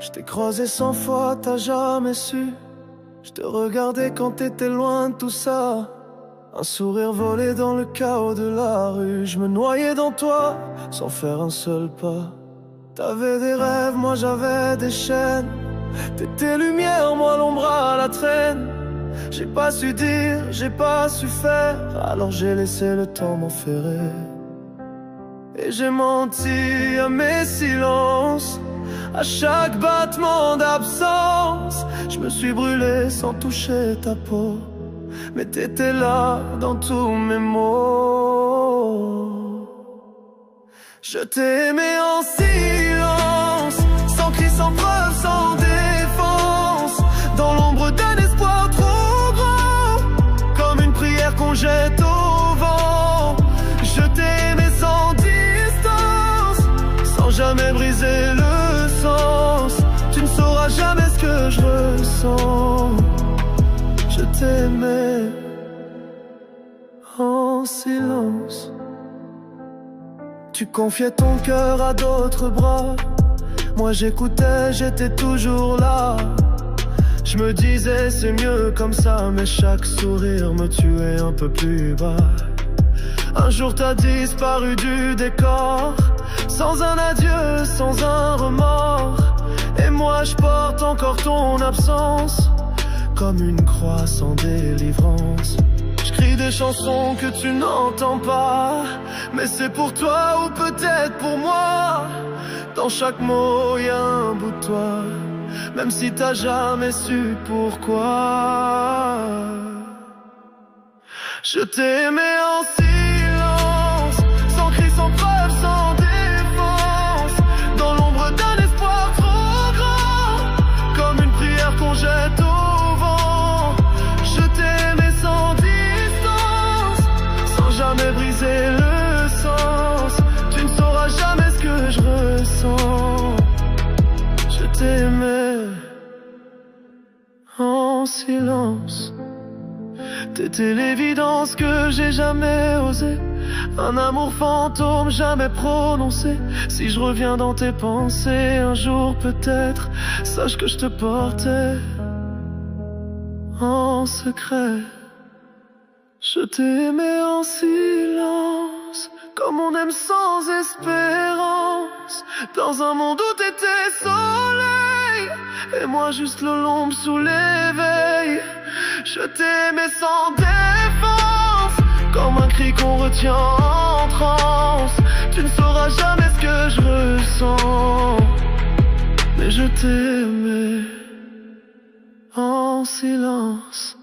Je t'ai croisé 100 fois, t'as jamais su. Je te regardais quand t'étais loin de tout ça. Un sourire volé dans le chaos de la rue. Je me noyais dans toi, sans faire un seul pas. T'avais des rêves, moi j'avais des chaînes. T'étais lumière, moi l'ombre à la traîne. J'ai pas su dire, j'ai pas su faire. Alors j'ai laissé le temps m'enferrer. Et j'ai menti à mes silences, à chaque battement d'absence. Je me suis brûlé sans toucher ta peau, mais t'étais là dans tous mes mots. Je t'ai aimé en silence, sans cri, sans preuve, sans défense, dans l'ombre d'un espoir trop grand, comme une prière qu'on jette au vent. Je t'ai aimé sans distance, sans jamais briser le sens. Tu ne sauras jamais ce que je ressens. Je t'aimais en silence. Tu confiais ton cœur à d'autres bras. Moi j'écoutais, j'étais toujours là. Je me disais c'est mieux comme ça, mais chaque sourire me tuait un peu plus bas. Un jour t'as disparu du décor, sans un adieu, sans un remords. Et moi je porte encore ton absence, comme une croix sans délivrance. J'écris des chansons que tu n'entends pas, mais c'est pour toi ou peut-être pour moi. Dans chaque mot y a un bout de toi, même si t'as jamais su pourquoi. Je t'ai aimé en silence, sans cri, sans preuve, sans défense, dans l'ombre d'un espoir trop grand, comme une prière qu'on jette au vent. Je t'ai aimé sans distance, sans jamais briser le sens. Tu ne sauras jamais ce que je ressens. Je t'ai aimé en silence. T'étais l'évidence que j'ai jamais osé, un amour fantôme jamais prononcé. Si je reviens dans tes pensées un jour peut-être, sache que je te portais en secret. Je t'ai aimé en silence, comme on aime sans espérance, dans un monde où t'étais soleil, et moi juste l'ombre sous l'éveil. Je t'ai aimé sans défense, comme un cri qu'on retient en transe. Tu ne sauras jamais ce que je ressens, mais je t'ai aimé en silence.